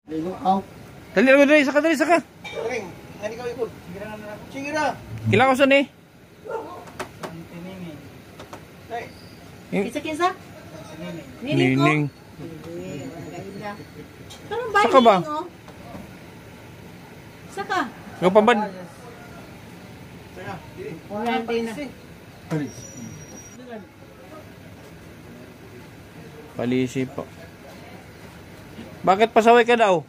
Dali na, dali, saka, dali, saka. Hindi ka ikot. Sige na. Kila ko saan eh? Kisa-kisa? Nining. Saka ba? Saka. Ikaw pa ba? Wala din na. Palisi po. Bakit pasaway ka daw?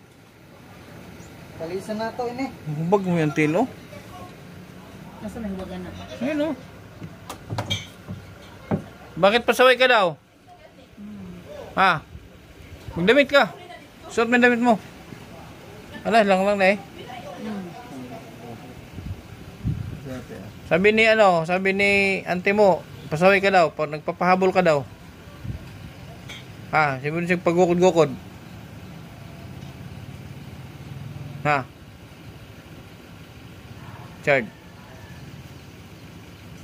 Palisan na to ini. Hubag mo yung tilo. Nasa nahiwagan na? Ayun o. Bakit pasaway ka daw? Ha? Magdamit ka. Suot mo yung damit mo. Ala, lang na eh. Sabi ni ante mo, pasaway ka daw, nagpapahabol ka daw. Ha, sabi siya pagukod-gukod. Ha? Chard.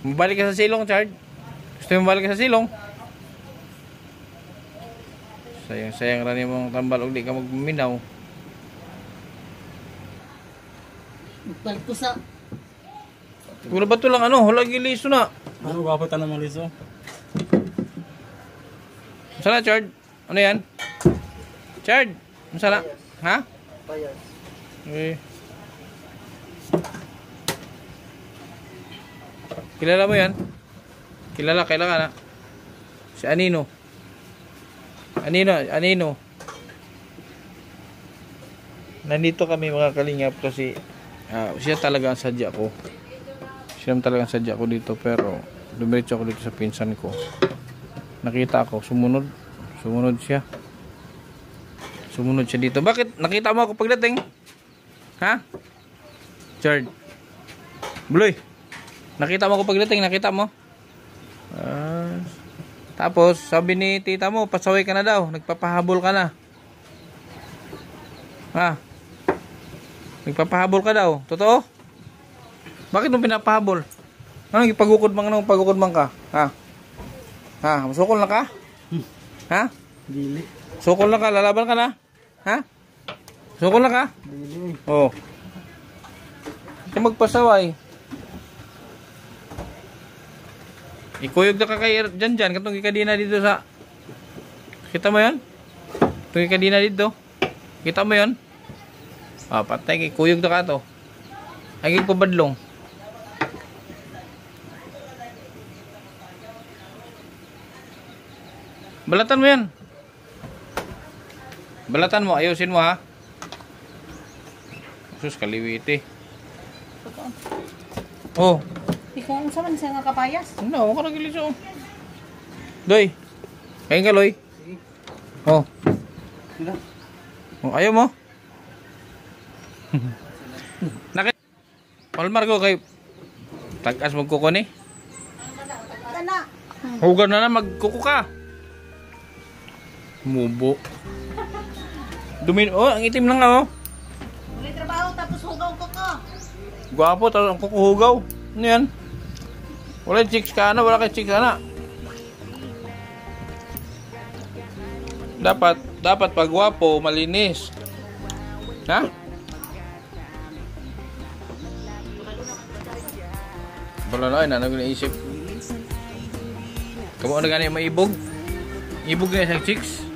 Mabalik ka sa silong, Chard. Gusto mo mabalik ka sa silong? Sayang rani mong tambal, ug di ka magminaw. Balik ko sa... Wala ba ito lang hulagi liso na. Ano, gwapo tanong mo liso? Masala, Chard? Ano yan? Chard? Masala? Ha? Payas. Okay. Kilala mo yan? Kilala na. Si Anino. Anino. Nandito kami mga kalingap kasi siya talaga ang sadya ko. Dito pero dumiretso ako dito sa pinsan ko. Nakita ako, sumunod siya. Sumunod siya dito. Bakit? Nakita mo ako pagdating? Ha? Chard. Buloy. Nakita mo ako pagdating? Nakita mo? Tapos, sabi ni tita mo, pasaway ka na daw. Nagpapahabol ka na. Ha? Nagpapahabol ka daw. Totoo? Bakit mo pinapahabol? Anong ipagukod mang ka? Ha? Ha? Masukol na ka? Ha? Dili. Sukol na ka? Lalaban ka na? Ha? Sukol na ka? Dili. Oo. Kaya magpasaway. Ikuyog na ka kay dyan. Katong ikadina dito sa... Kita mo yan? Itong ikadina dito. Kita mo yan? Patay. Ikuyog na ka to. Ay pabadlong. Balatan mo yan. Balatan mo. Ayusin mo ha. Sus, kaliwiti. Oh. Ikaw, saan man siya nga kapayas? Ano, ako nagilis oh. Doy. Kain ka, Loy. Oh. Oh, ayaw mo? Nakit. Palmar ko kay tagas magkuko ni. Hugan na magkuko ka. Mubo. Ang itim lang oh. May trabaho tapos hugaw ko ko. Gwapo tapos ang kukuhugaw. Ano yan? Wala chicks ka na, wala kay chicks na. Dapat pag gwapo, malinis. Ha? Wala na, ano naisip? Kamu na gani maibog? Ibog na siyang chicks.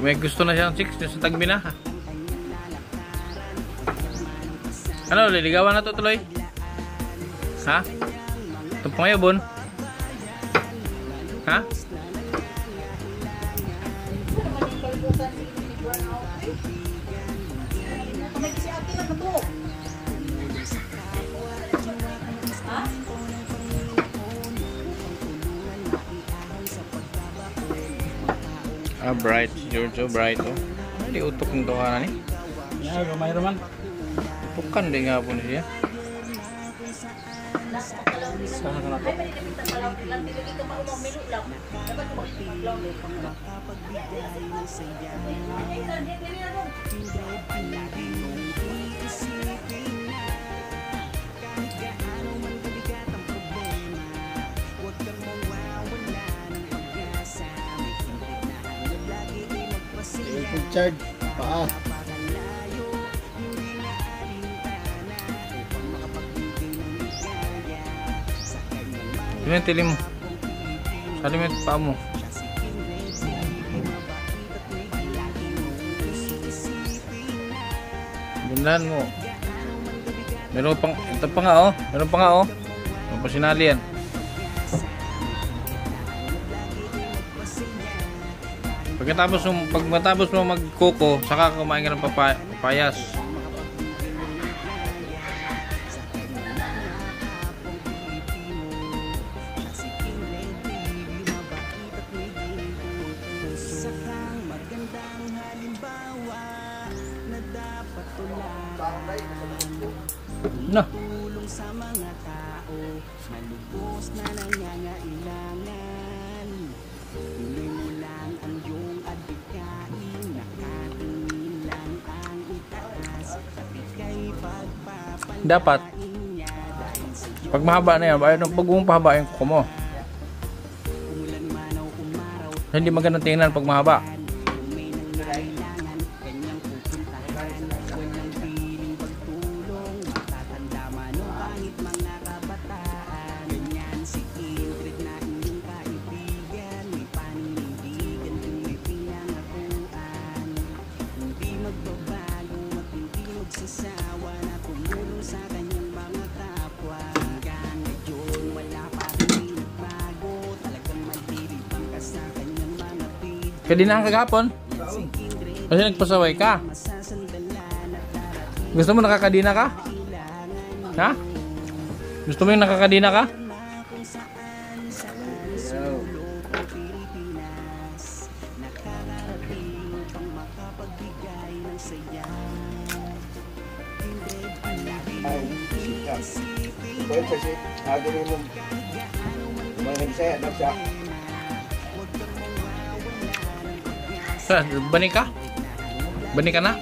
May gusto na siyang chicks sa tagbi na. Ano, liligawan na to tuloy? Ha? Itong pangayabon? Ha? Bright. Giorgio, bright oh. Hindi utok ng tuwa na ni. Ya, gamay raman. Bukan din nga po niya. Chard. Paa. Yun yung tili mo. Salim mo yung paa mo. Bundan mo. Meron pang, ito pa nga oh. Meron pa nga oh. Meron pa sinali yan. Pag matapos mo magkuko, saka kumain ka ng papayas. Na. Dapat pag mahaba na yan, pag pahaba yung kuko mo. Hindi magandang tingnan pag mahaba. Kadinaan kagapon. Kasi nagpasaway ka. Gusto mo nakakadina ka? Ha? Gusto mo yung nakakadina ka? Pwede kasi, gawin mo. Mga nagsaya, nagsa. Bani ka? Bani ka na?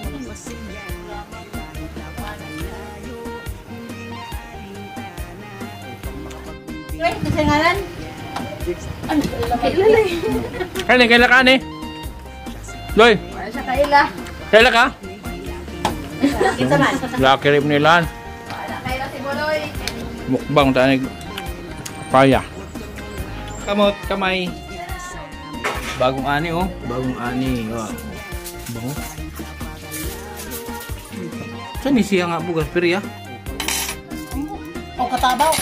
Ay, kasangalan? Ano, kailan eh? Kaila ka ni? Loy, Wala siya kaila. kaila ka? Kita man. Laki rin nila. Wala kaila si Boloy. Mukbang tanig paya. Kamot, kamay. Bagong ani oh. Bagong ani. Oh. Bango. Saan ni siya nga bugas piri ah? O katabaw.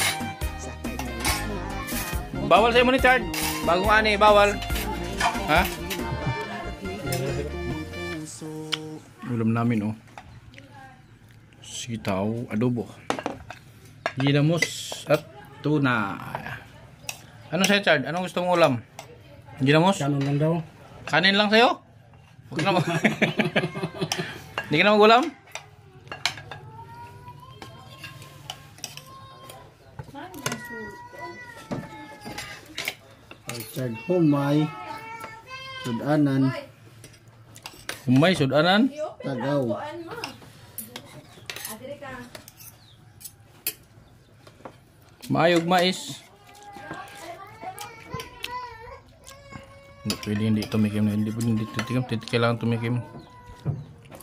Bawal sa imo ni Chard. Bagong ani, bawal. Ha? Ulam namin oh. Sitaw, adobo. Ginamos at tuna. Ano sa'yo Chard? Anong gusto mong ulam? Ginamos? Kanon lang daw. Kanin lang sa'yo? Huwag na Hindi ka na mag-ulam? Richard Humay, Sudanan, Humay, sudanan. Tagaw. Maayog mais. Hindi pwede hindi tumikim na. Hindi pwede hindi tumikim. Kailangan tumikim.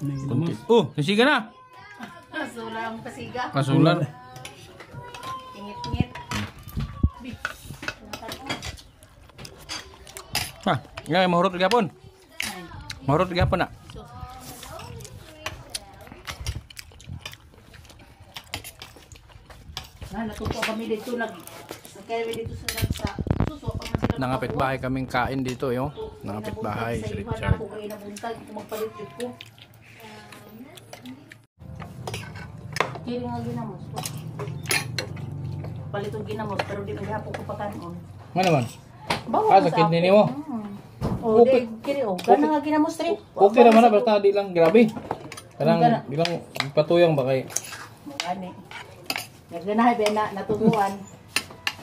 Kunti. Oh, nasiga na. Sulang pasiga. Kasulan. Ingit-ingit. Ha, nga mahurot gapon. Mahurot gapon na. Natuto kami dito kami dito sa suso pa man sila. Nangapit bahay kaming kain dito, yo. Nangapit bahay si Richard. Ako kay nabuntag magpalit ko. Kiri nga ginamos. Palitong ginamos pero di man gihapon ko pa kanon. Nga naman. Bawa Sa kidney nimo. Oh, Okay. kiri oh. Gana nga ginamos tre. Okay naman na basta di lang grabe. Kanang di lang patuyang ba kay. Ani. Nagganahay ba na natutuan.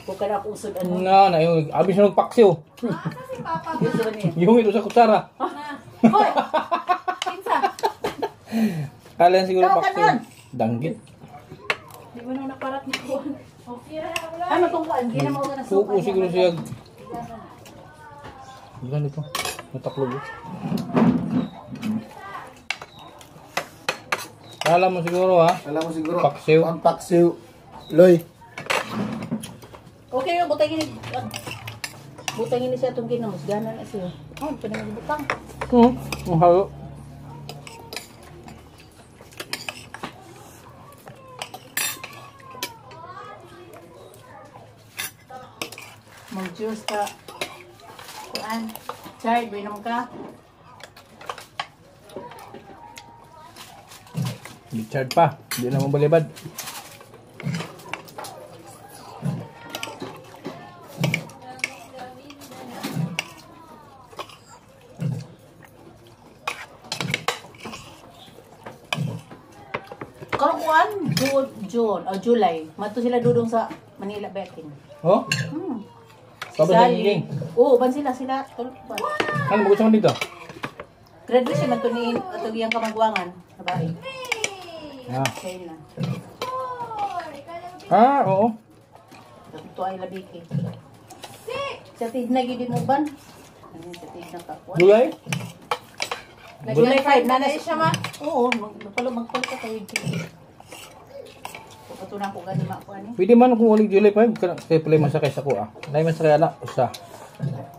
Ko kada ko usod ano. Na yung abi siya nagpaksiw. Kasi papa gusto ni. Yung ito sa kutsara. Hoy. Kinsa? Kala siguro Ikaw paksiw. kanon. Danggit. Di ba nung naparat ni ko? Ay matungkuan, di na mo ka na Suko siguro siya. Bukan ito. Nataklog. Kala mo siguro ha. Alam mo siguro, Paksiw. ang paksiw. Loy. Oh, Okay na, butangin ni... Butangin ni siya itong ginamos. Gana na siya. Oh, pinagibutang. Ang halo. Mag-juice ka. Kuan. Chard, binom ka. Richard pa. Hindi na mabalibad. Karong kuan, June, o July. Mato sila dudong sa Manila Betting. Oh? Tapos na giging. Oo, ban sila. Ban. Ano mo gusto mo dito? Graduation man to ni atog iyang kamagwangan. Babae. Ah. China. Oo. Ito ay labiki. Sa tigna gid mo ban? Ano sa tigna ka? July? July 5 na siya ma. Oo, magpalo ka tayo. Patunan ko gani ma ko ani. Pwede man kung ulit July 5. Kaya pala masakay sa kuha. Nay masakay ala. Usa.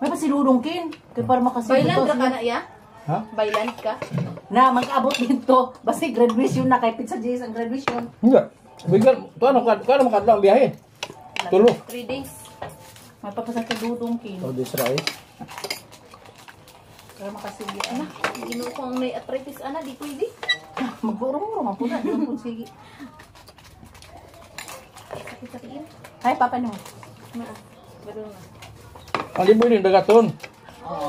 May pasiludong kin. Kaya para makasilo. Bailan ka na iya? Ha? Bailan ka? Na mag-abot dito. Basta graduation na kay Pizza J's ang graduation. Enggak. Bigyan. Ito ano makadla ang biyahe? Tulo. 3 days. May papasasiludong kin. Saudi Israel. Para makasilo. Ana, ginuo ko ang may arthritis ana, di pwede. Magburong-burong ang pula. Di mo sige. Sakit-sakitin. Ay, papa niyo. Gano'n na. Ang libo din dagaton. Oo.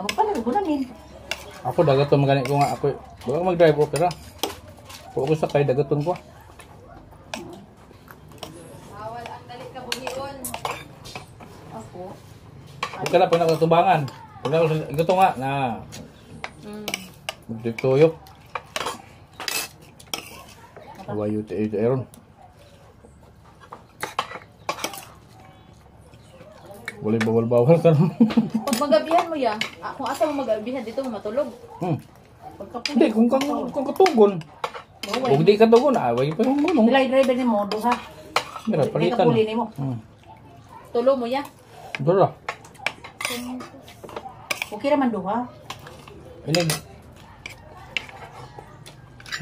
Ako pala, gulamin. Ako dagaton magani ko nga ako. Wala mag-drive okay ra. Kung ako sakay dagaton ko. Ako. Huwag ka na pag nakatubangan. Pag ito nga na magtuyok. Awayo tayo ron. Wala bawal-bawal ka naman. Pag magabihan mo ya, kung asa mo magabihan dito mo matulog. Hindi, kung katugon. Kung di katugon, away pa yung gunong. Nilay driver ni mo, duha. Mira, May palitan. kapuli ni mo. Tulo mo ya. Dura. Okay naman duha. Inig.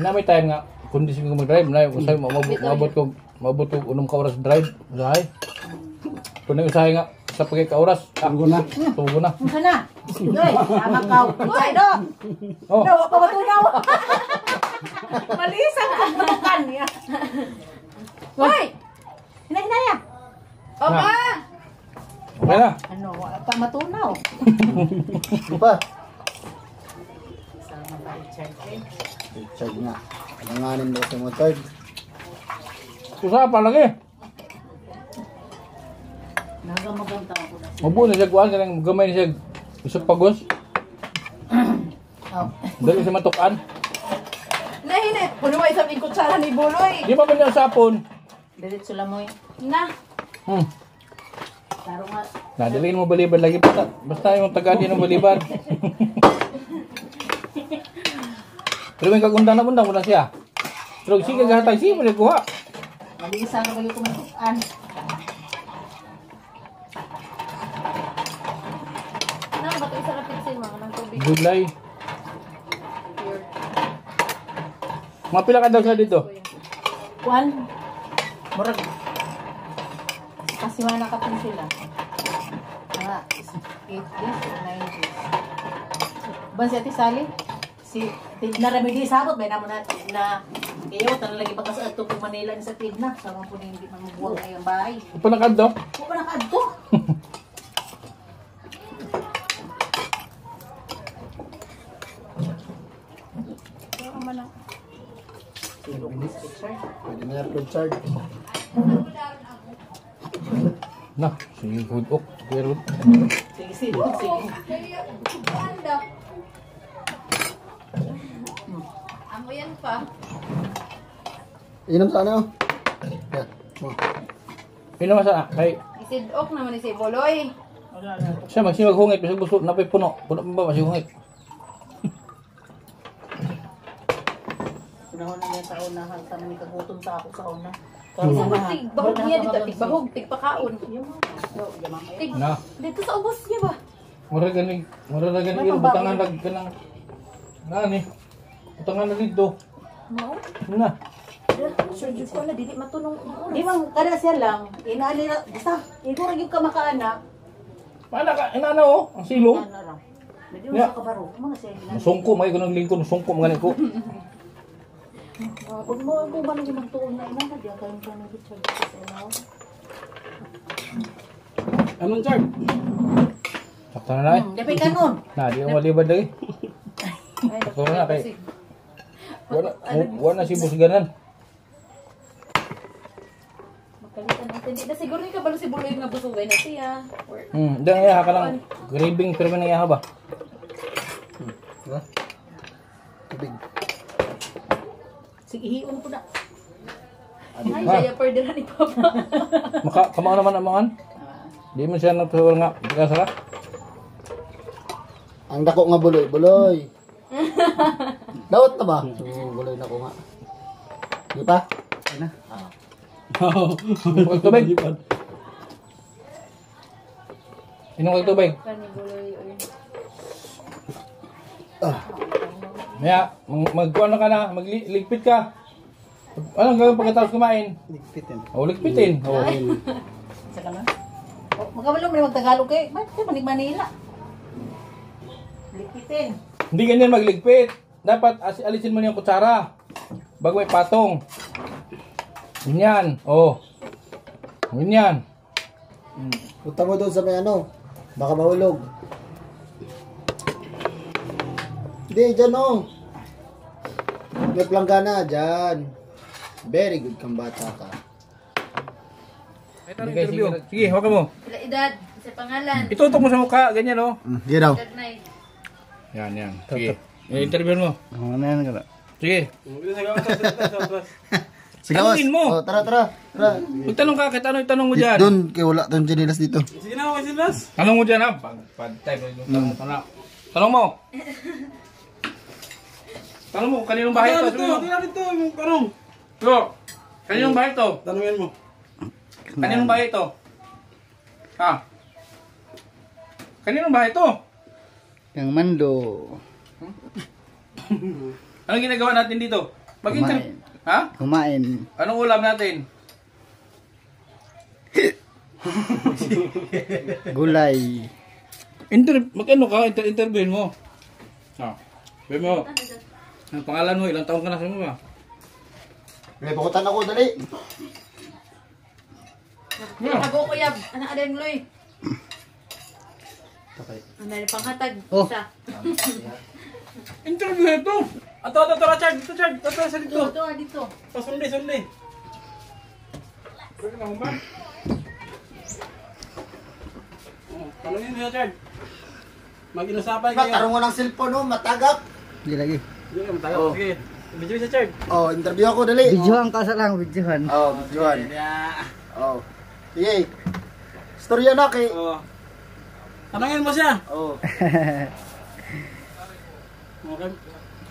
Na may time nga, kondisyon ko mag-drive, na usahay mabot ko unong ka oras drive, usahay. Kung usahay nga, sa pagay ka oras, Tugo na. tugo na. Ano na? Yoy, tama ka. Yoy, do. Oh, Do, wag pa matunaw. Malisan ka matukan niya. Hoy! Hinay-hinaya. Opa! okay na. Ano, wala pa matunaw. Ito pa. Sama ba Richard? Richard nga. Alanganin mo sa motor. Usapan lagi. Nagamaganta ako na. Mabuo na siya kuhaan, kanang gamay na siya isang pagos. Oh. Dali siya matukan. Nahinit! Puno mo isang kutsara ni Buloy! Di ba ba niya sapon? Diretso lang mo eh. Na! Laro nga. Nadaliin mo balibad lagi pa. Basta yung taga-di ng balibad. Pero may kagundang na bundang mo na siya. Pero sige gahatay, sige mo na kuha. Malisan na ba yung kumatukan? Na, bato isa rapidsin mo ng tubig. July. Pure. Mga pila ka daw siya dito. Kuan? Murag. Kasi mana ka pin sila. Mga 8 days or 9 days. Ban si Ate Sally? Si narami di sabot. May naman na iyo, tanong lagi bakas ato kung Manila ni sa Tigna. Sama po na hindi mamubuang na yung bahay. Apa na kadto? Huwag pa nakaadto. Pero man ang... Sino ko si Richard? Pwede na yung Richard. Na, sige food ok. Pero Sige, sige, sige. Amo yan pa. Inom sana oh. Yan. Oh. pino masa kay Isidok naman ni si Buloy. Wala na. siya magsimag hungit kasi gusto na pay puno. Puno pa ba masih hungit? Pinahon na yan sa unahan. Sa mga kagutom sa ako sa una. Tigbahog niya dito. Tigbahog. Tigpakaon. Tig. Na. Dito sa ubos niya ba? Mura gani yung butangan lag kanang nani. Butangan na dito. Mao. Na. Sure, Diyos ko na, dili matunong. Di bang kada siya lang, inali na, basta, ikaw rin yung kamakaana, Mana ka inana oh, ang silong. ano lang. Medyo Yeah. sa kabaro, mga siya ginagawa. Sungko may gunang lingkod, sungko mga ko. Pag mo ba nang magtuon na ina, di ako yung kanang Richard sa ilaw. Anong charge? Sakto na na. Dapat ka nun. Na, di mo malibad lagi. Ay, Sakto na kay. Wala si bus ganan. Magkalitan natin. Di na siguro yung kabalo si Buloy nga busugay na siya. Or, Dang iya ka lang graving pero man iya ba? Diba? Tubig. Sige, hiun ko na. ay, siya yung pwede ni Papa. Kamao naman amangan. Di man siya nagtuwal nga, di ka sala. Ang dako nga buloy. Buloy. Dawat na ba? So, buloy na ko nga. Di pa? Ay na. Tubig. Inom ka tubig. Kani Buloy. Maya, magkuhan ka na, magligpit ka. Anong gagawin pagkatapos kumain? Ligpitin. O, ligpitin. O, Saka na. Oh, magkabalo mo na magtagalog kay, bakit manig Manila? Lipitin. hindi ganyan magligpit. Dapat alisin mo niya yung kutsara. Bago may patong. Ganyan. O. Ganyan. Punta mo doon sa may ano. Baka mahulog. Hindi, dyan o. May planggana, dyan. Very good kang bata ka. Sige, sige, hawakan mo. Sila edad. Sa pangalan. Itutok mo sa mukha. Ganyan o. Hindi daw. Gagnay. Yan. Sige. Interview mo. Ano yan ka na? Sige. Sigawas. Tanungin mo. Oh, tara. Magtanong ka, kahit ano itanong mo dyan. Doon, kaya wala doon janilas dito. Sige na, okay silas. Tanong mo dyan ha. Pag-type yung tanong mo. Tanong mo, kaninong bahay ito? Dito, yung karong. Yo, kaninong bahay ito? Tanungin mo. Kaninong bahay ito? Ha? Kaninong bahay ito? Yang Mando. Anong ginagawa natin dito? Mag-interview. Ha? Kumain. Anong ulam natin? Gulay. Mag-ano ka? Interviewin mo. Ha? Sabi mo. Ang pangalan mo, ilang taon ka na sa mo ba? May pakutan ako, dali. Tago ko yab. Anak adan Loy. Okay. Ang dali panghatag. Oh. Isa. Interview ito. Ato, Richard. Dito, Richard. Ato, sa dito. Dito, dito. Sundi. Pwede na ba? Tanungin mo, Richard. Mag-inusapay kayo. Magkaroon mo ng cellphone, no? Matagap. Hindi lagi. Sige, matayo. Sige. Video si Richard. Oh, interview ako, dali. Videohan ka sa lang, videohan. Oh, videohan. Oh. Sige. Storya na kay... Oh. Tanungin mo siya. Oh. Okay.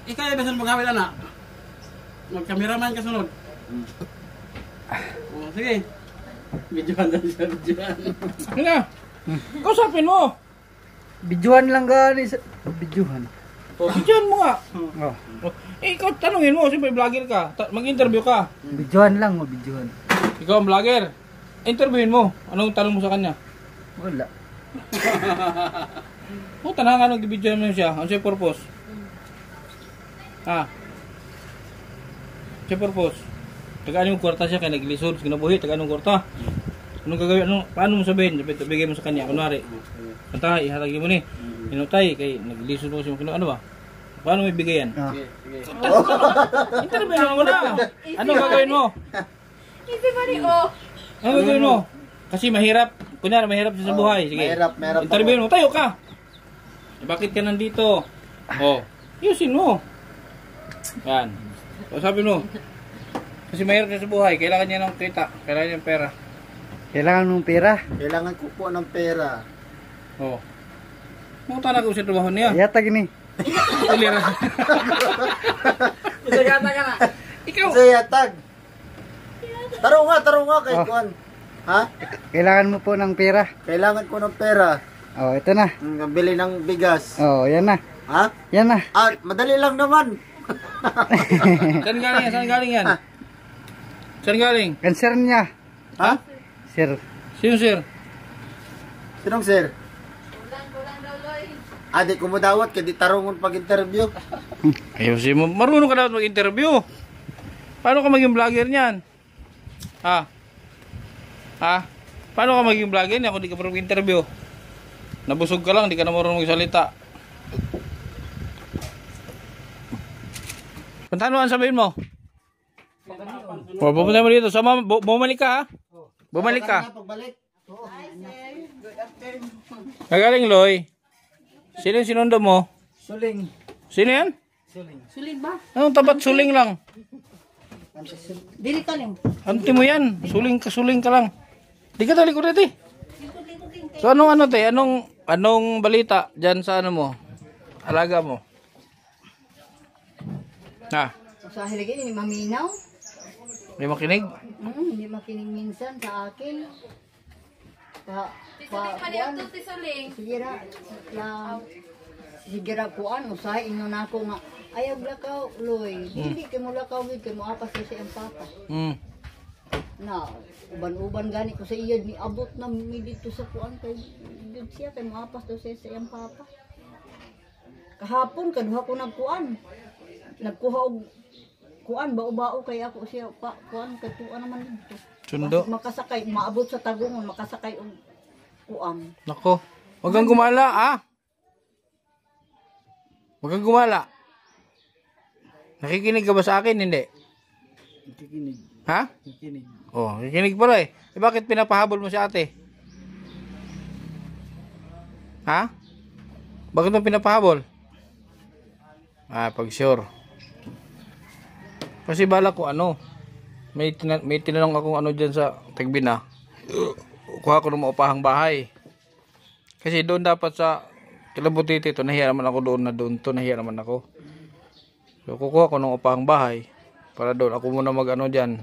Ikaw ay besan maghawid anak. Mag-cameraman ka sunod. Oh, sige. Videohan daw siya, videohan. Ano na? Kausapin mo. Videohan lang ka ni videohan. Diyan mo nga. Oh. Ikaw tanungin mo, siyempre vlogger ka. Mag-interview ka. Videohan lang, videohan. Ikaw ang vlogger. Interviewin mo. Anong tanong mo sa kanya? Wala. O, tanang ka nag-video mo siya. Ano siya purpose? Ha? Siya purpose? Tagaan yung kwarta siya kaya naglisod. Ginabuhi, tagaan yung kwarta. Anong gagawin? Paano mo sabihin? Bigay mo sa kanya. Kunwari. Kanta, ihatagi mo ni. Inutay, kay naglisod mo siya. Ano ba? Paano mo ibigay yan? Ah. Interviewin mo na. Anong gagawin mo? Easy money, oh. Ano gagawin mo? Kasi mahirap. Kunyari, mahirap siya sa buhay. Sige. Mahirap Interview mo. Tayo ka. Eh, bakit ka nandito? Oh. Yusin mo. Yan. O sabi mo. Kasi mahirap siya sa buhay. Kailangan niya ng kita. Kailangan niya ng pera. Kailangan mong pera. Kailangan ko po ng pera. Oh. Mga tanag ko sa trabaho niya. Yatag ni. Taro nga kay Oh. Kuan. Ha? Kailangan mo po ng pera. Kailangan ko ng pera. Oh, ito na. Bili ng bigas. Oh, yan na. Ha? Yan na. Ah, madali lang naman. Saan galing yan? Saan galing yan? Saan galing? Cancer niya. Ha? Sir. Sino sir? Sinong sir? Di ko mo dawat kaya di tarungon pag-interview. Ayaw si mo. Marunong ka dapat mag-interview. Paano ka maging vlogger niyan? Ha? Ha? Paano ka maging vlogger niyan kung di ka pa mag-interview? Nabusog ka lang, di ka na marunong magsalita. Puntahan mo, ano sabihin mo? Pupunta mo dito. Sama, bumalik ka ha? Bumalik ka. Pagbalik. Kagaling Loy. Sino yung sinundo mo? Suling. Sino yan? Suling ba? Anong tapat suling lang? Dili ka lang. Anti mo yan. Suling ka lang. Di ka talikod ito eh. So anong ano te? Anong balita dyan sa ano mo? Alaga mo? Ha? Sa hiligay, hindi maminaw. May makinig? Hindi makinig minsan sa akin. Sigira, sigira kuan, usahay inyo na ako nga, ayaw lakaw, Loy. Hindi kayo mo lakaw, kayo mo apas na siya ang papa. Na, uban-uban gani ko sa iya, ni abot na mi dito sa kuan, kay yun siya, kayo mo apas na siya sa iyang papa. Kahapon, kaduha ko nagkuan. Nagkuha og kuan, bao-bao kay ako siya, kuan, katuan naman dito. Sundo? Makasakay, maabot sa tagungon, makasakay og kuan. Nako. Huwag kang gumala ah. Huwag kang gumala. Nakikinig ka ba sa akin? Hindi. Nakikinig. Ha? Nakikinig. Oh, nakikinig pala eh. Bakit pinapahabol mo si ate? Ha? Bakit mo pinapahabol? Pag sure. Kasi bala ko ano, may tinanong akong ano dyan sa Tagbina. Kuha ko ng maupahang bahay. Kasi doon dapat sa Kilabutiti ito, nahiya naman ako doon to, nahiya naman ako. So kukuha ko ng upahang bahay para doon ako muna mag ano dyan.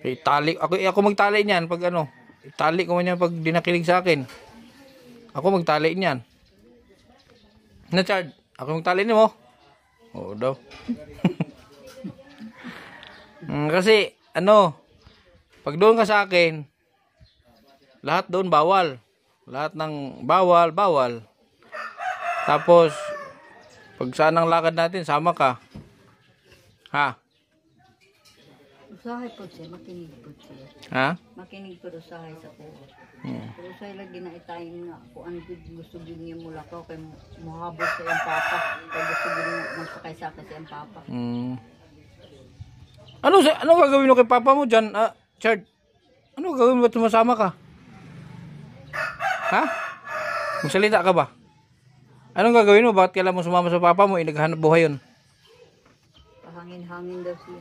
Itali, ako magtali niyan pag ano. Itali ko man yan pag dinakilig sa akin. Ako magtali niyan. Na Chard, ako magtali niyo mo. Oo daw. Kasi ano, pag doon ka sa akin, lahat doon bawal. Lahat ng bawal. Tapos pag saan ang lakad natin, sama ka. Ha? Usahay po siya, makinig po siya. Ha? Makinig po usahay sa po. Pero usahay lagi na itayin nga kung ano gusto din niya mula ko kay muhabol sa iyang papa. Kaya gusto din niya magsakay sa akin sa iyang papa. Ano gagawin mo kay papa mo dyan, Chard? Ano gagawin mo? Ba't sumasama ka? Ha? Magsalita ka ba? Anong gagawin mo? Bakit kailan mo sumama sa papa mo? Naghahanap buhay yun. Pahangin-hangin daw siya.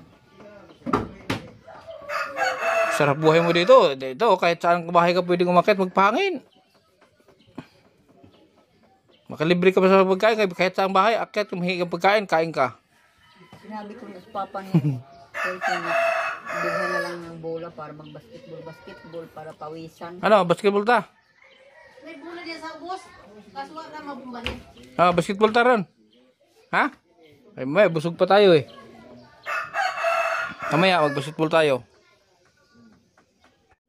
Sarap buhay mo dito. Dito, kahit saan bahay ka pwedeng umakyat, magpahangin. Makalibre ka pa sa pagkain. Kahit saan bahay, akyat, humihingi ka pagkain, kain ka. Sinabi ko sa papa niya, bilhan na lang ng bola para mag-basketball para pawisan. Ano, basketball ta? May bola diyan sa bus. Kaso wala mabumbalin. Basketball ta ron. Ha? Ay, may busog pa tayo eh. Mamaya, mag-basketball tayo.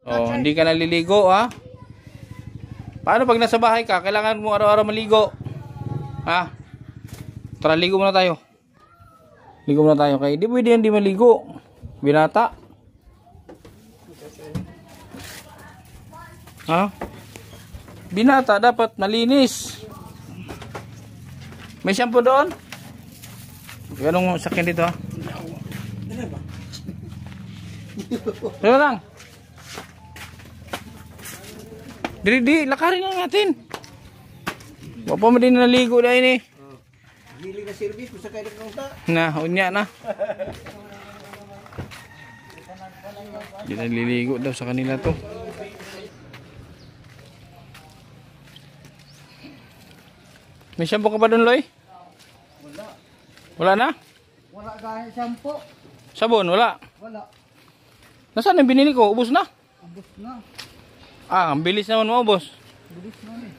Oh, hindi ka naliligo, ha? Paano pag nasa bahay ka, kailangan mo araw-araw maligo? Ha? Tara, ligo muna tayo. Ligo muna tayo. Kaya di pwede yan di maligo. Binata. Ha? Binata, dapat malinis. May shampoo doon? Ganong sakin dito, ha? Dito lang. Di, lakarin lang natin. Wapa mo din naligo na ini. Hili ka service, basta kayo nagkauta. Na, unya na. Di naliligo daw sa kanila to. May shampoo ka ba doon, Loy? Wala. Wala na? Wala gaya shampoo. Sabon, wala? Wala. Nasaan yung binili ko? Ubos na? Ubos na. Ah, ang bilis naman maubos. Bilis na eh.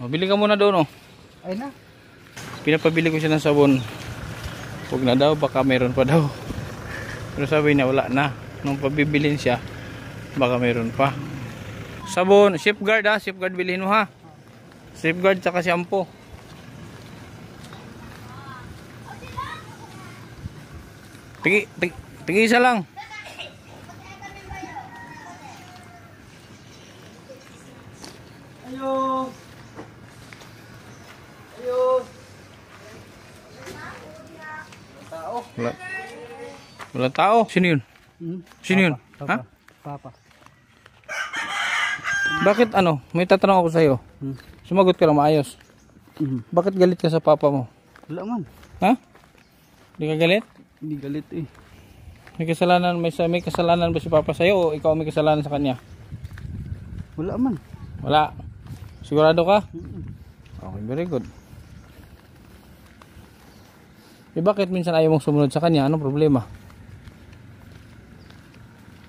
O, bili ka muna doon, oh. Ay na. Pinapabili ko siya ng sabon. Huwag na daw, baka meron pa daw. Pero sabi niya, wala na. Nung pabibilin siya, baka meron pa. Sabon, Safeguard ha. Safeguard bilhin mo ha. Safeguard tsaka shampoo. Tigi isa lang. Ayun. Ayun. Wala. Wala tao. Sino yun? Sino yun? Ha? Papa. Bakit ano? May tatanong ako sa'yo. Sumagot ka lang maayos. Bakit galit ka sa papa mo? Wala man. Ha? Hindi ka galit? Hindi galit eh. May kasalanan ba si papa sa'yo o ikaw may kasalanan sa kanya? Wala man. Wala. Sigurado ka? Okay, very good. Eh bakit minsan ayaw mong sumunod sa kanya? Anong problema?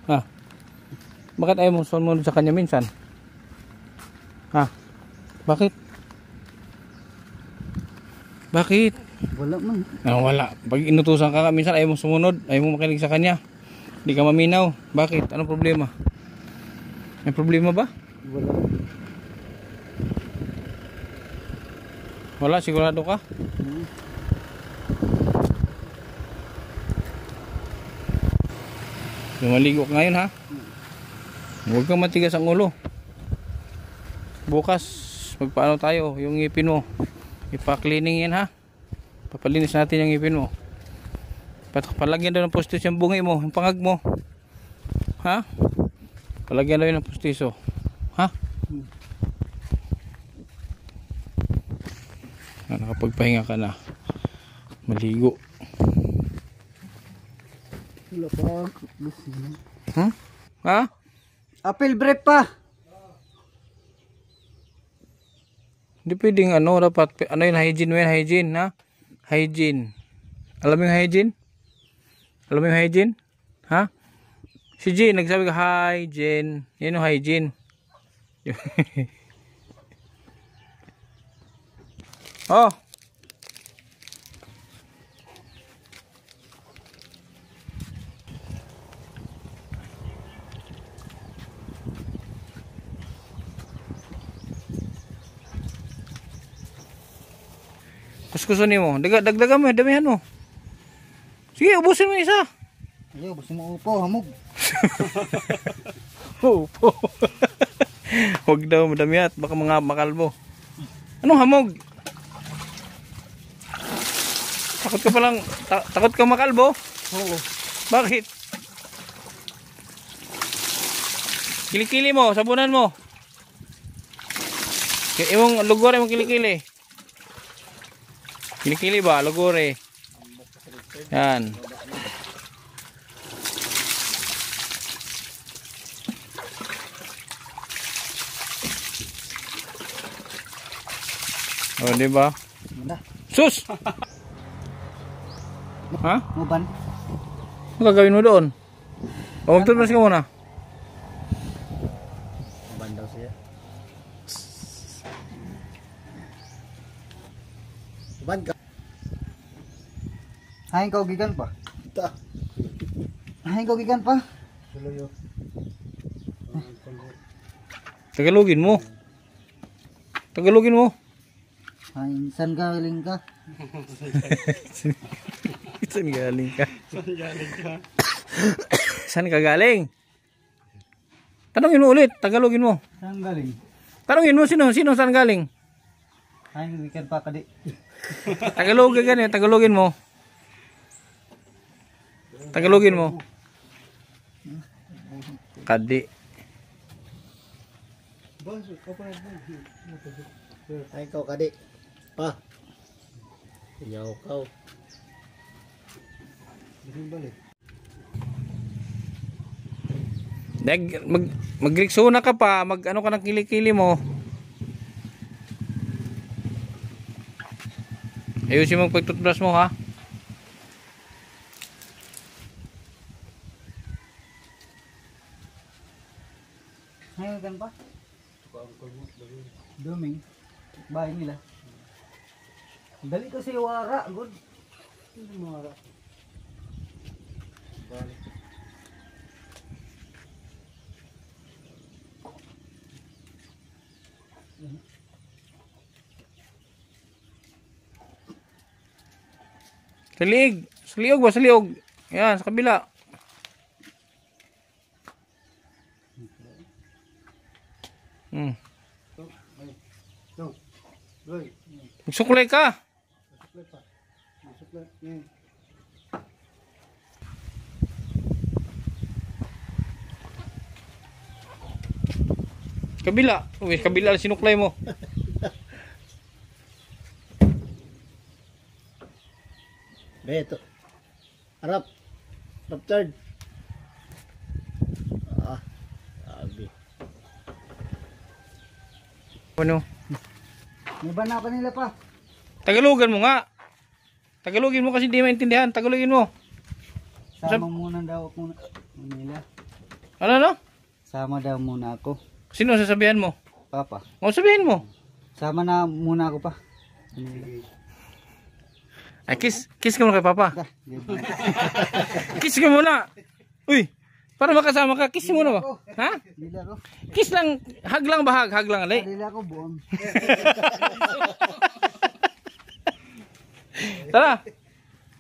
Ha? Bakit ayaw mong sumunod sa kanya minsan? Ha? Bakit? Bakit? Wala man. Ah, wala. Pag inutusan ka minsan ayaw mong sumunod, ayaw mong makinig sa kanya. Hindi ka maminaw. Bakit? Anong problema? May problema ba? Wala. Wala, sigurado ka? Lumaligo ka ngayon ha? Huwag kang matigas ang ulo. Bukas, magpaano tayo, yung ngipin mo. Ipa-cleaning yan ha? Papalinis natin yung ngipin mo. Palagyan daw ng postis yung bungi mo, yung pangag mo. Ha? Palagyan daw yun ng postiso. Ha? Nakapagpahinga ka na. Maligo. Wala pa. Huh? Ha? Apple break pa. Hindi pwedeng ano, dapat, ano yun, hygiene mo yun, hygiene, ha? Hygiene. Alam mo yung hygiene? Alam mo yung hygiene? Ha? Si Jean, nagsabi ka, hygiene. Yan yung hygiene. Oh. Kuskusin mo. Dagdagan mo, damihan mo. Sige, ubusin mo isa. Ayaw, gusto mo upo, hamog. Upo. Huwag daw madami at baka mga makalbo. Anong hamog? Takot ka palang, takot ka makalbo? Oo. Bakit? Kilikili mo, sabunan mo. Imong lugore mong kilikili. Kilikili ba? Lugore. Yan. Oh, di ba? Muna. Sus! Ha? Muban. Ano gagawin mo doon? O, magtutmas ka muna. Muban daw siya. Ban ka. Hain kau gigan pa. Ta. Hain kau gigan pa. Suluyo. Tagalogin mo. Tagalogin mo. Hain san galing ka? Saan galing ka? Saan ka galing? Tanungin mo ulit. Tagalogin mo. San galing? Tanungin mo sino saan galing? Hain gigan pa kadi. Tagalogin ganyan. Tagalogin mo. Tagalogin mo. Kadi. Ay kau kadi. Pa. Nyaw kau. Magriksona ka pa, ano ka ng kilikili mo. Ayusin mo pag-toothbrush mo ha. Hayagan pa? Duming. Bahay nila. Dali kasi wara, good. Hindi wara. Saliig. Saliog ba? Saliog. Yan, sa kabila. Hmm. Roy, Magsukulay ka. suklay. Yan. Kabila. Uy, kabila sinuklay mo. Beto. Harap. Harap third. Sabi. Ano? May bana pa nila pa. Tagalogan mo nga. Tagalogin mo kasi di maintindihan. Tagalogin mo. Sama muna daw ako nila. Ano? Sama daw muna ako. Sino sasabihan mo? Papa. O sabihin mo. Sama na muna ako pa. Ay, kiss ka muna kay Papa. Dah, ganyan. Kiss ka muna. Uy, para makasama ka, kiss mo muna ba? Ha? Dila ko. Kiss lang, hag lang ba? Hag lang, alay. Dila ko buong. Tara.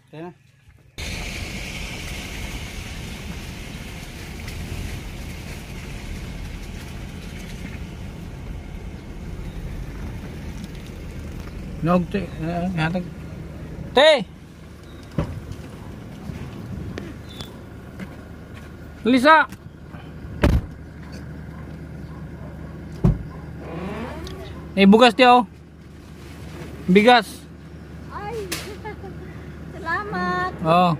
Kaya na. Nog, te. Hatag. Te! Lisa! May bugas di oh. Bigas. Ay, salamat. Oo.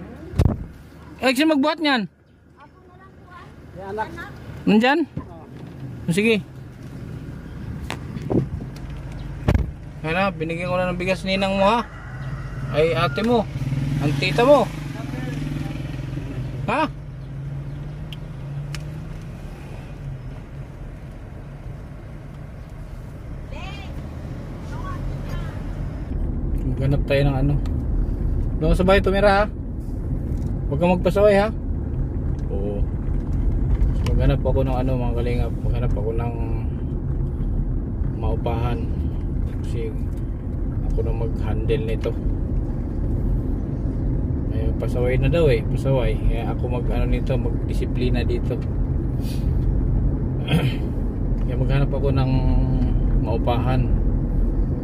Eh, sino magbuhat niyan? Nandyan? Oh, sige. Kaya na, binigyan ko na ng bigas ninang mo ha. Ay ate mo. Ang tita mo. Ha? Maghanap tayo ng ano. Doon sa bahay tumira ha. Huwag kang magpasaway ha. Oo. So, maghanap ako ng ano mga kalingap. Maghanap ako ng maupahan. Kasi ako na mag-handle nito. Ay, pasaway na daw eh. Pasaway. Kaya ako mag-ano nito. Mag-disiplina dito. Kaya maghanap ako ng maupahan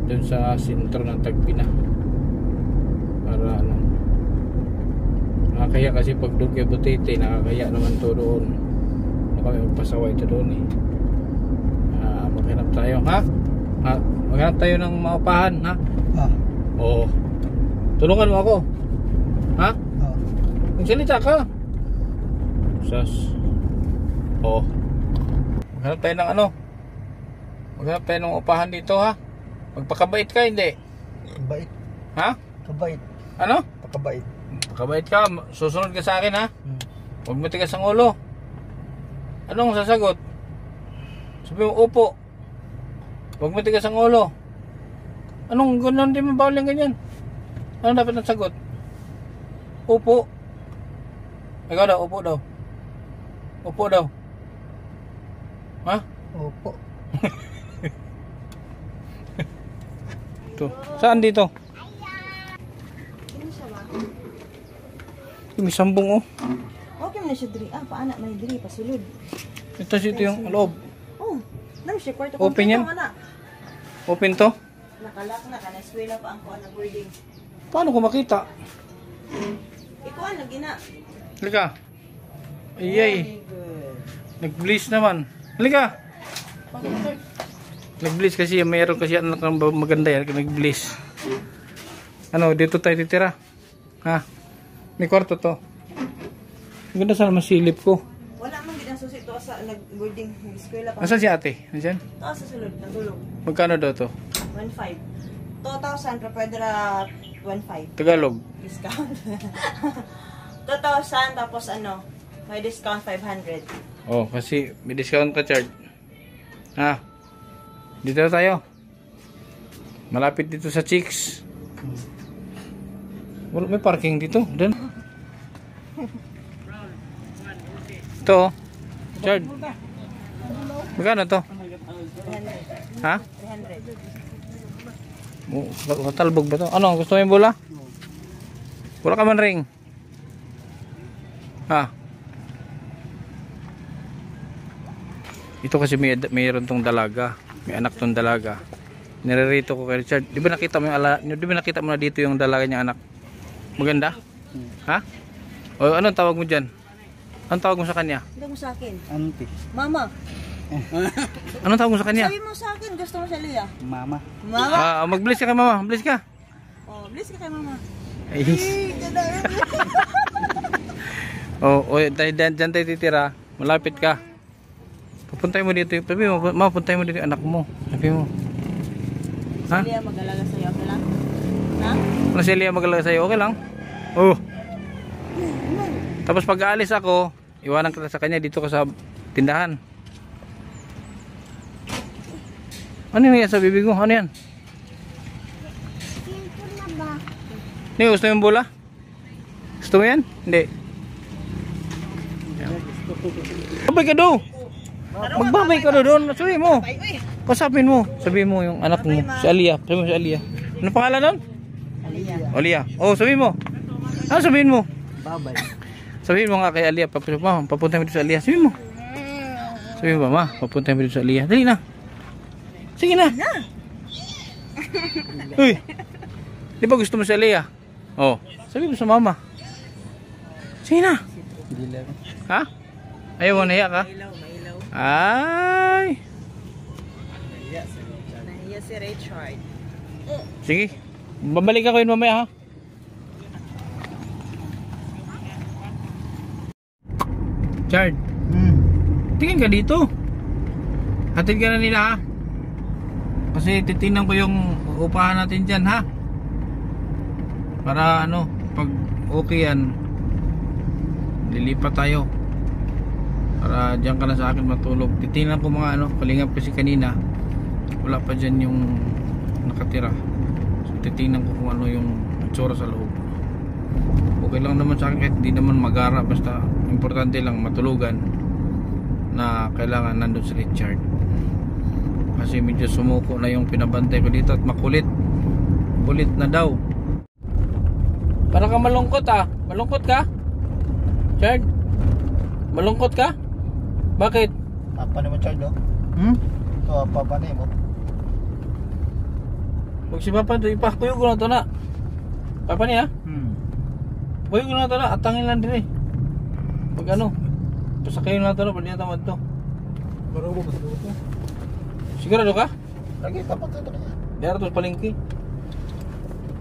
dun sa sentro ng Tagpina. Para ano. Nakakaya kasi pag doon kay Butete, nakakaya naman to doon. Kami magpasaway ito doon eh. Maghanap tayo ha? Ha? Maghanap tayo ng maupahan ha? Oo. Tulungan mo ako. Ha? Magsalita ka. Sas. Oo. Maghanap tayo ng ano? Maghanap tayo ng upahan dito ha? Magpakabait ka hindi? Kabait. Ha? Kabait. Ano? Pakabait. Pakabait ka. Susunod ka sa akin ha? Huwag mo tigas ang ulo. Anong sasagot? Sabi mo upo. Huwag mo tigas ang ulo. Anong gano'n? Hindi mo bawal yung ganyan. Ano dapat ang sagot? Upo. Ikaw daw, upo daw. Upo daw. Ha? Opo. Ito. Saan dito? May sambong oh. Okay na siya diri. Paana may diri pasulod. Ito yung loob. Oh, na siya kwarto. Open yan? Open to? Nakalak na kana eskwela pa ang kuan na boarding. Paano ko makita? Ikaw ang nagina. Halika. Ayay. Nag-bliss naman. Halika. Nag-bliss kasi mayroon kasi anak ng maganda yan. Nag-bliss. Ano, dito tayo titira. Ha? May kwarto to. Maganda sana masilip ko. Wala man gid ang susi to sa nag-boarding eskwela pa. Nasaan si ate? Nasaan? To sa sulod natulog. Magkano daw to? 1.5. 2,000 pero pwede ra 1.5 Tagalog. discount. 2,000 tapos ano, may discount 500. Oh, kasi may discount ka charge. Ha? Dito na tayo. Malapit dito sa Chicks. Wala, may parking dito. Doon. Ito. Chard. Magkano to? Ha? 300. Talbog ba to? Ano? Gusto mo yung bola? Wala ka man ring. Ha? Ito kasi mayroon tong dalaga. May anak tong dalaga. Nirerito ko kay Richard. Di ba nakita mo na dito yung dalaga niyang anak? Maganda? Ha? O anong tawag mo dyan? Anong tawag mo sa kanya? Hindi mo sa akin. Auntie. Mama. Anong tawag mo sa kanya? Sabi mo sa akin, gusto mo siya, Leah. Mama. Mama. Mag-bless ka kay mama. Bless ka. Oh, bless ka kay mama. Ay. Dyan tayo titira. Malapit ka. Papuntay mo dito. Sabi mo, mapuntay mo dito yung anak mo. Sabi mo. Ha? Si Leah mag-alaga sa'yo, okay lang? Ha? Ano si Leah mag-alaga sa'yo? Okay lang? Oh. Tapos pag aalis ako, iwanan kita sa kanya dito ka sa tindahan. Ano yan sa bibig mo? Ano yan? Hindi, gusto mo yung bola? Gusto mo yan? Hindi. Babay ka doon. Magbabay ka doon. Sabi mo. Kasapin mo. Sabi mo yung anak mo. Si Aliyah. Sabi mo si Aliyah. Ano pangalan nun? Aliyah. Oh, sabi mo. Ano sabihin mo? Babay. Sabihin mo nga kay Aliyah. Papunta mo dito sa Aliyah. Sabihin mo. Sabihin mo, ma. Papunta mo dito sa Aliyah. Dali na. Sige na. Uy. Di ba gusto mo si Aliyah? Oh. Sabi mo sa mama. Sige na. Ha? Ayaw mo nahiya ka? Ay. Nahiya si Richard. Sige. Babalik ako yun mamaya ha. Chard. Tingin ka dito. Hatid ka na nila ha. Kasi titingnan ko yung upahan natin dyan ha. Para ano, pag okay yan, lilipat tayo. Para dyan ka na sa akin matulog. Titingnan ko mga ano, kalingap kasi kanina wala pa dyan yung nakatira. So titingnan ko kung ano yung itsura sa loob. Okay lang naman sa akin kahit di naman magara. Basta importante lang matulugan na kailangan nandun si Richard. Kasi medyo sumuko na yung pinabantay ko dito at makulit. Kulit na daw. Para ka malungkot ah. Malungkot ka? Chard? Malungkot ka? Bakit? Papa ni mo, Chard, oh. Ito, papa ni mo. Huwag si Papa ito. Ipakuyog ko na ito na. Papa niya? Kuyog ko na ito na. Atangin lang din eh. Pag ano. Pasakayin na ito na. Pwede niya tamad ito. Barubo ba ito? Sigurado ka? Lagi, tapat ito na yan. Diyan ito palengke.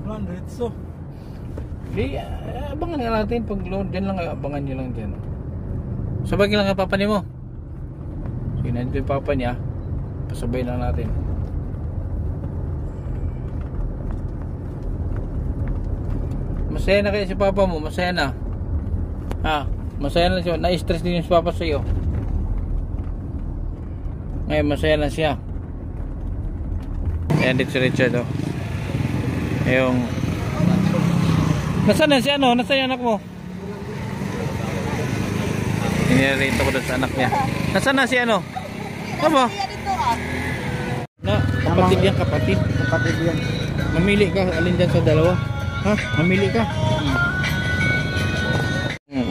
Wala, dito. Di, abangan nga natin pag load dyan lang, abangan nyo lang dyan. Sabay lang ang papa niya mo. Sige, nandito yung papa niya. Pasabay lang natin. Masaya na kayo si papa mo, masaya na. Ha, masaya na siya, na-stress din yung si papa sa'yo. Ngayon masaya na siya. Ayan dito si Richard oh. Yung nasaan na si ano? Nasaan yung anak mo? Inirito ko doon sa anak niya. Nasaan na si ano? Ano? Na, kapatid yan, kapatid. Kapatid yan. Mamili ka, alin dyan sa dalawa? Ha? Mamili ka?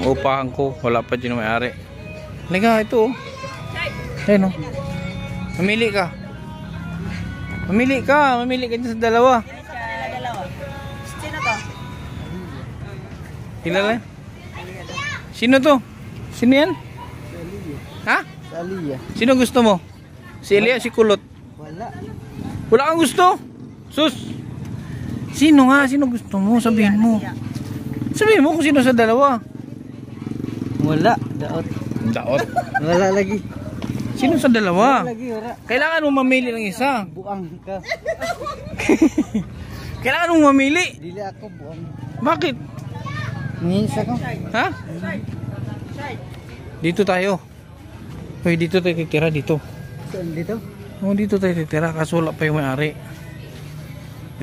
Upahan ko, wala pa dyan may-ari. Liga, ito oh. Ayun oh. Mamili ka. Mamili ka dyan sa dalawa. Sino to? Kilala? Sino to? Sino yan? Ha? Si Aliyah. Sino gusto mo? Si Elia, si Kulot? Wala. Wala kang gusto? Sus! Sino nga? Sino gusto mo? Sabihin mo. Sabihin mo kung sino sa dalawa. Wala. Daot. Daot. Wala lagi. Sino sa dalawa? Wala lagi, wala. Kailangan mo mamili ng isa. Buang ka. Kailangan mo mamili. Dili ako buang. Bakit? Minsa ko. Ha? Dito tayo. Hoy, dito tayo kikira dito. Saan dito? Oh, dito tayo titira kaso wala pa yung may-ari.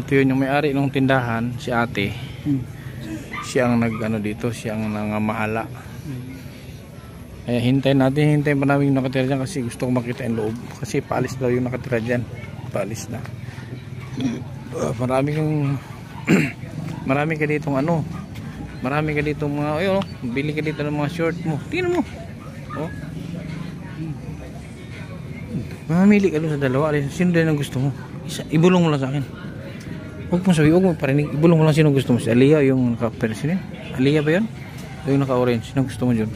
Ito yun yung may-ari ng tindahan, si ate. Siya ang nag-ano dito, siya ang nangamahala. Kaya hintayin pa namin yung nakatira dyan kasi gusto ko makita yung loob. Kasi paalis daw yung nakatira dyan. Paalis na. Marami ka ditong ano. Marami ka ditong mga, ayun, bili ka dito ng mga short mo. Tingnan mo. Oh. Mamili ka doon sa dalawa. Sino din ang gusto mo? Ibulong mo lang sa akin. Huwag mo sabi, huwag mo parinig. Ibulong mo lang sino gusto mo. Si Aliyah yung naka-person yun? Aliyah ba yun? O yung naka-orange? Sino gusto mo dyan?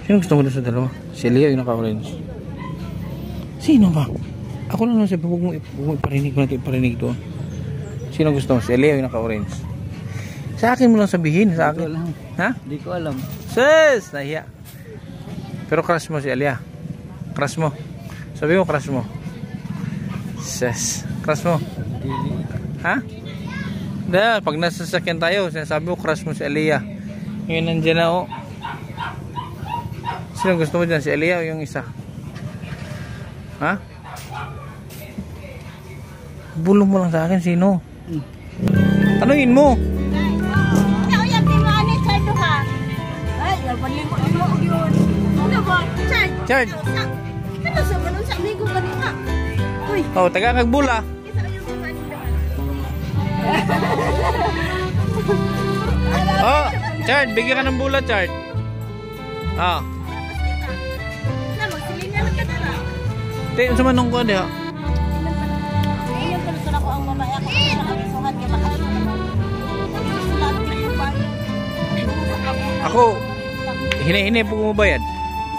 Sino gusto mo doon sa dalawa? Si Aliyah yung naka-orange. Sino ba? Ako lang sabi, huwag mo iparinig. Huwag mo iparinig doon. Sino gusto mo? Si Aliyah yung naka-orange. Sa akin mo lang sabihin. Sa akin. Ha? Hindi ko alam. Sus! Nahiya. Pero crush mo si Aliyah. Crush mo. Sabi mo crush mo. Sus. Crush mo. Ha? Dahil pag nasa sasakyan tayo, sinasabi mo crush mo si Aliyah. Ngayon nandiyan na oh. Sino gusto mo dyan? Si Aliyah o yung isa? Ha? Bulong mo lang sa akin. Sino? Tanungin mo. Charge. Oh, taga kagbula. Oh, Chard, bigyan ka ng bula, Chard. Ah. Tayo sa manong ko diha. Ako, hini-hini po bumayad.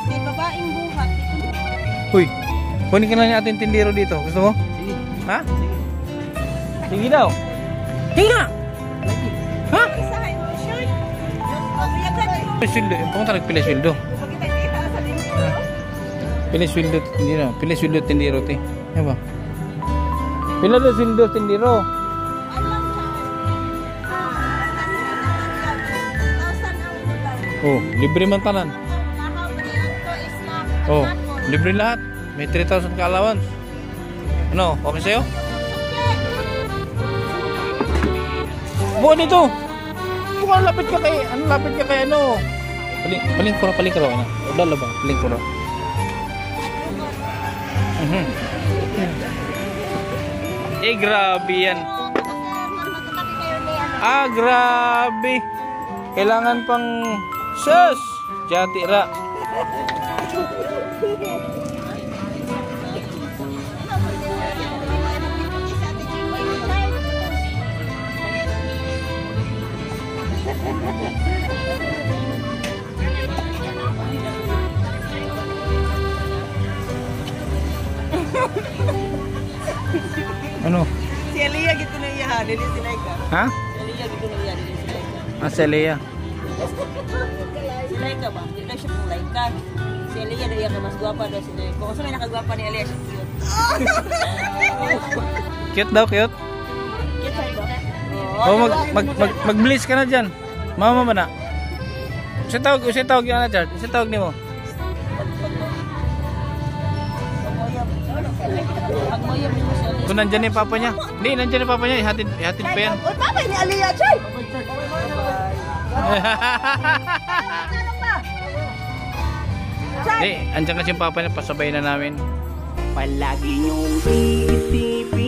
May babaeng buhat. Huy, kunin ka na niya ating tindero dito. Gusto mo? Sige. Ha? Sige daw. Hinga! Ha? Isahin mo, sure. Pabiyagan mo. Piliswildo. Punta nagpiliswildo. Pagkita-kita sa linggo. Piliswildo tindero. Piliswildo tindero, te. Ano ba? Piliswildo tindero. Oh, libre man tanan. Oh, libre lahat. May 3,000 ka allowance. Ano, okay sa'yo? Buwan dito. Bukan lapit ka kay, ano? Paling ko raw na. Dala ba? Paling ko raw. Eh, grabe yan. Ah, grabe. Kailangan pang sus! Jatira. Ano? Si Aliyah gitu na iya, dili si Laika. Ha? Si Aliyah gitu na iya, dili si Laika. Ah, si Aliyah. Si Laika ba? Di na siya pong Laika. Si Aliyah na iya ka mas guwapa daw si Laika. Kung saan may nakagwapa ni Aliyah siya cute. Cute daw, cute. Cute sa'yo ba? Oh, mag-bliss ka na dyan. Mama ba na? Usa tawag yung Chard. Usa tawag ni mo. Pagmoyab mo si Aliyah. Kung nandyan yung papa niya. Hindi, nandyan yung papa niya. Ihatid pa yan. Uy, papa ni Aliyah, Chay! Hindi, andyan kasi yung papa niya. Pasabay na namin. Palagi niyong iisipin